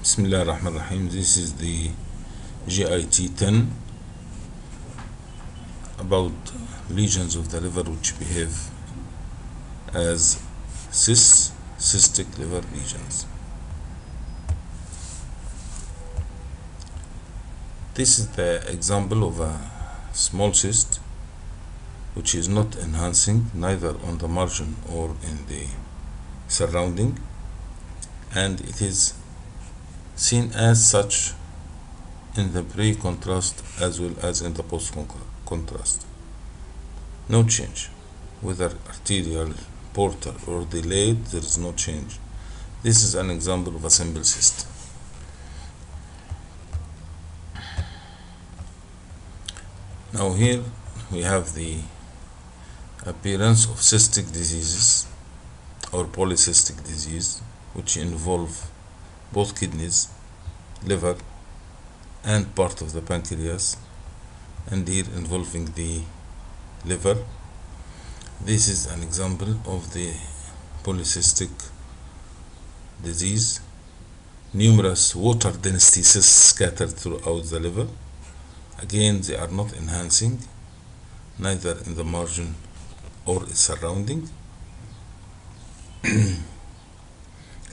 Bismillah ar-Rahman ar-Rahim. This is the GIT 10 about lesions of the liver which behave as cysts, cystic liver lesions. This is the example of a small cyst which is not enhancing neither on the margin or in the surrounding, and it is seen as such in the pre-contrast as well as in the post-contrast. No change, whether arterial, portal or delayed, there is no change. This is an example of a simple cyst. Now here we have the appearance of cystic diseases or polycystic disease, which involve both kidneys, liver, and part of the pancreas, and here involving the liver. This is an example of the polycystic disease. Numerous water density cysts scattered throughout the liver. Again, they are not enhancing, neither in the margin or its surrounding.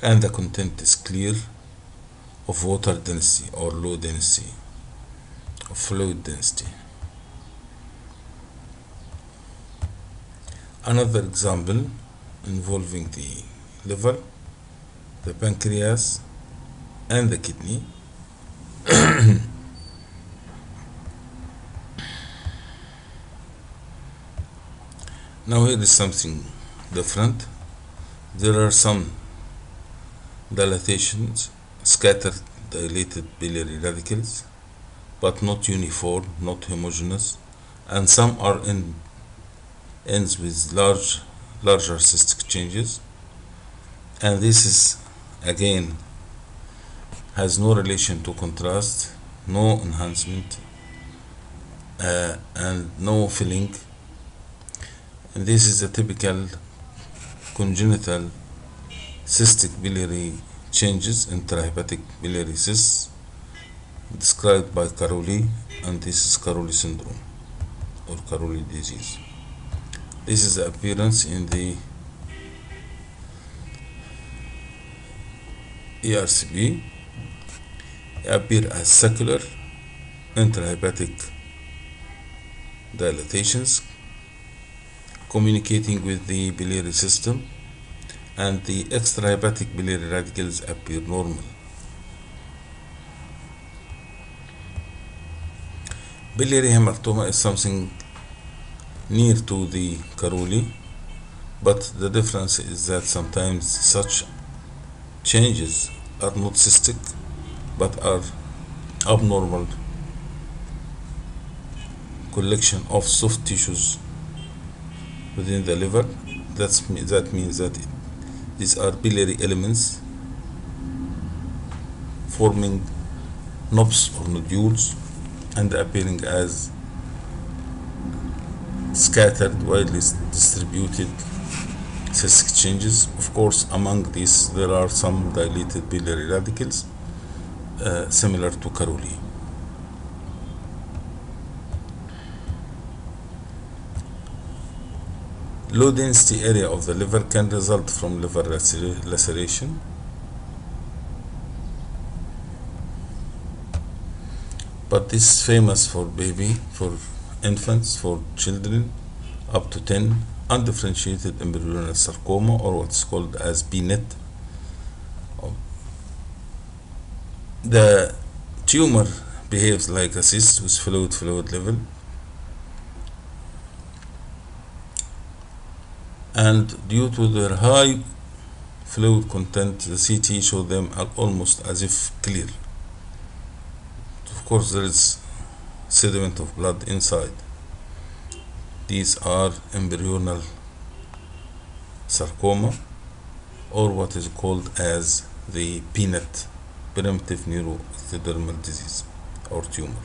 And the content is clear of water density or low density of fluid density. Another example involving the liver, the pancreas, and the kidney. Now here is something different. There are some dilatations, scattered dilated biliary radicals, but not uniform, not homogeneous, and some are ends with larger cystic changes, and this is again has no relation to contrast, no enhancement, and no filling. And this is a typical congenital cystic biliary changes, intrahepatic biliary cysts, described by Caroli, and this is Caroli syndrome or Caroli disease. This is the appearance in the ERCP. Appear as circular intrahepatic dilatations communicating with the biliary system, and the extrahepatic biliary radicals appear normal. Biliary hamartoma is something near to the Caroli, but the difference is that sometimes such changes are not cystic but are abnormal collection of soft tissues within the liver. That means that these are biliary elements forming knobs or nodules and appearing as scattered, widely distributed cystic changes. Of course, among these there are some dilated biliary radicals similar to Caroli. Low density area of the liver can result from liver laceration, but this is famous for infants, for children up to 10, undifferentiated embryonal sarcoma, or what's called as BNET. The tumor behaves like a cyst with fluid level, and due to their high fluid content, the CT show them almost as if clear. Of course, there is sediment of blood inside. These are embryonal sarcoma, or what is called as the PNET, primitive neuroectodermal disease or tumor.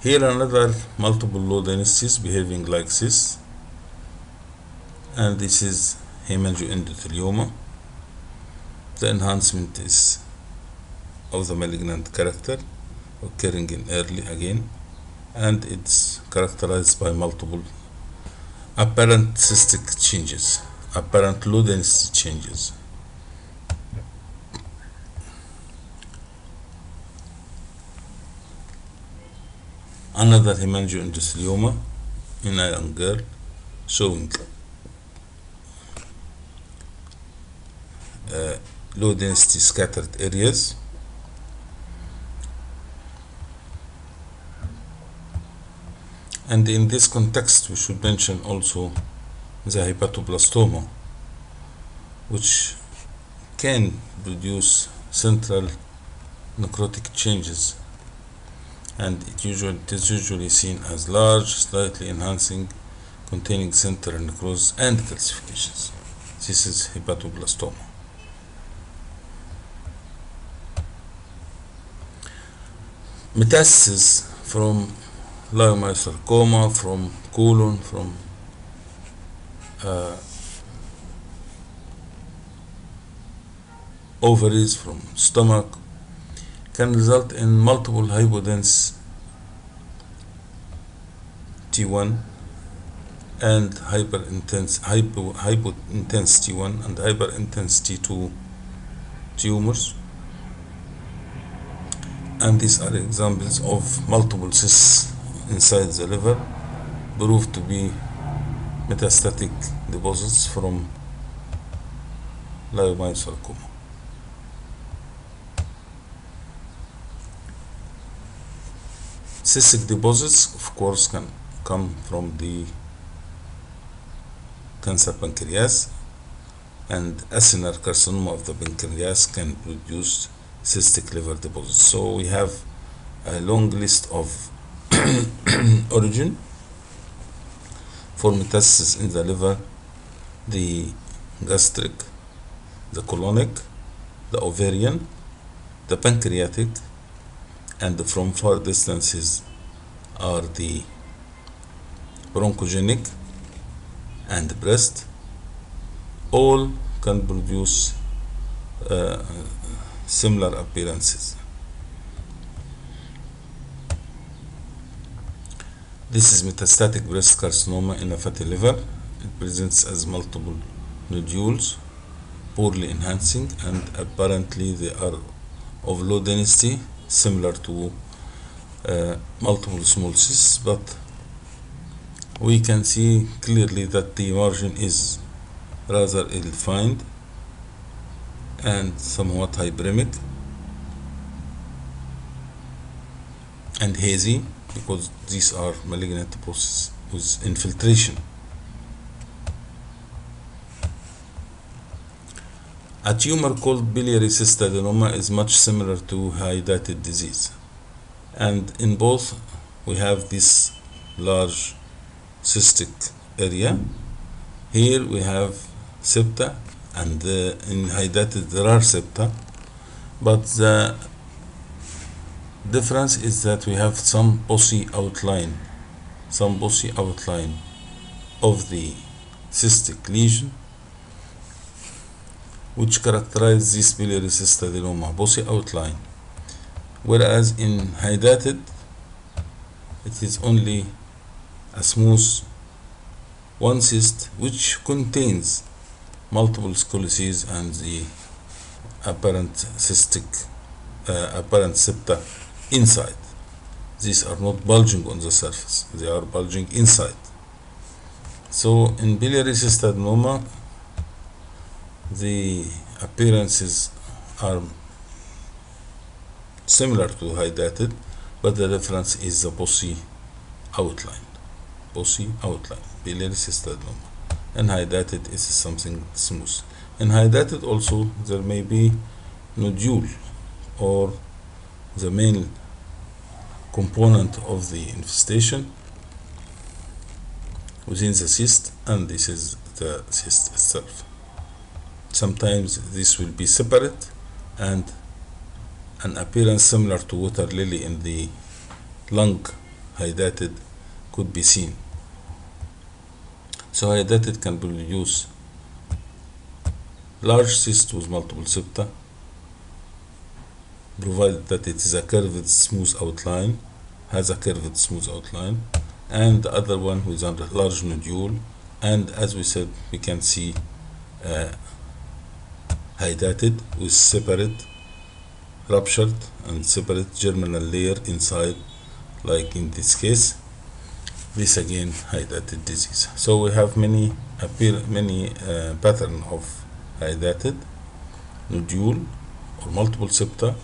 Here another multiple low densities behaving like cysts, and this is hemangioendothelioma. The enhancement is of the malignant character, occurring in early again, and it's characterized by multiple apparent cystic changes, apparent low density changes. Another hemangioendothelioma in a young girl, showing low density scattered areas. And in this context, we should mention also the hepatoblastoma, which can produce central necrotic changes, and it is usually seen as large, slightly enhancing, containing central necrosis and calcifications. This is hepatoblastoma. Metastases from leiomyosarcoma, from colon, from ovaries, from stomach, can result in multiple hypodense T1 and hyperintense T1 and hyperintense T2 tumors, and these are examples of multiple cysts inside the liver proved to be metastatic deposits from leiomyosarcoma. Cystic deposits, of course, can come from the cancer pancreas, and acinar carcinoma of the pancreas can produce cystic liver deposits. So we have a long list of origin for metastasis in the liver: the gastric, the colonic, the ovarian, the pancreatic, and from far distances are the bronchogenic and breast. All can produce similar appearances. This is metastatic breast carcinoma in a fatty liver. It presents as multiple nodules, poorly enhancing, and apparently they are of low density, similar to multiple small cysts, but we can see clearly that the margin is rather ill-defined and somewhat hyperemic and hazy, because these are malignant processes with infiltration. A tumor called biliary cystadenoma is much similar to Hydatid disease, and in both we have this large cystic area. Here we have septa, and in Hydatid there are septa, but the difference is that we have some bossy outline of the cystic lesion, which characterize this biliary cystadenoma, bossy outline, whereas in Hydatid it is only a smooth one cyst which contains multiple scolices and the apparent cystic apparent septa inside. These are not bulging on the surface, they are bulging inside. So in biliary cystadenoma, the appearances are similar to Hydatid, but the difference is the bossy outline. Biliary cystadenoma. In Hydatid is something smooth. In Hydatid also there may be nodule, or the main component of the infestation within the cyst, and this is the cyst itself. Sometimes this will be separate, and an appearance similar to water lily in the lung Hydatid could be seen. So hydatid can produce large cyst with multiple septa, provided that it is a curved smooth outline, has a curved smooth outline, and the other one with a large nodule. And as we said, we can see hydatid with separate ruptured and separate germinal layer inside, like in this case. This again hydatid disease. So we have many pattern of hydatid, nodule or multiple septa,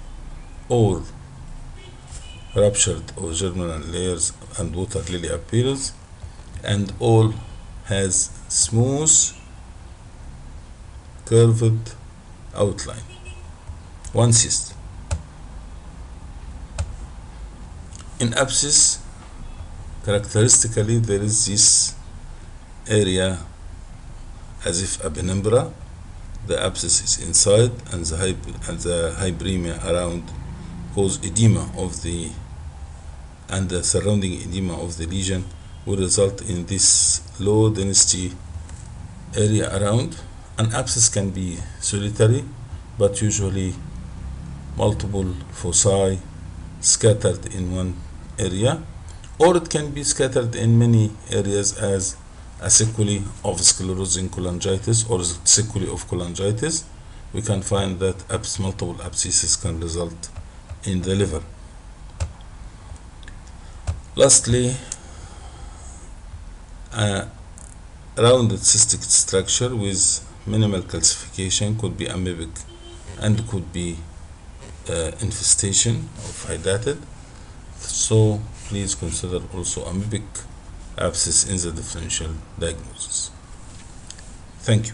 or ruptured or germinal layers and water lily appearance, and all has smooth curved outline, one cyst. In abscess, characteristically there is this area as if a penumbra. The abscess is inside, and the hyperemia around cause edema of the, and the surrounding edema of the lesion will result in this low density area around. An abscess can be solitary, but usually multiple foci scattered in one area, or it can be scattered in many areas as a sequelae of sclerosing cholangitis or sequelae of cholangitis. We can find that multiple abscesses can result in the liver. Lastly, a rounded cystic structure with minimal calcification could be amoebic and could be infestation of hydatid. So please consider also amoebic abscess in the differential diagnosis. Thank you.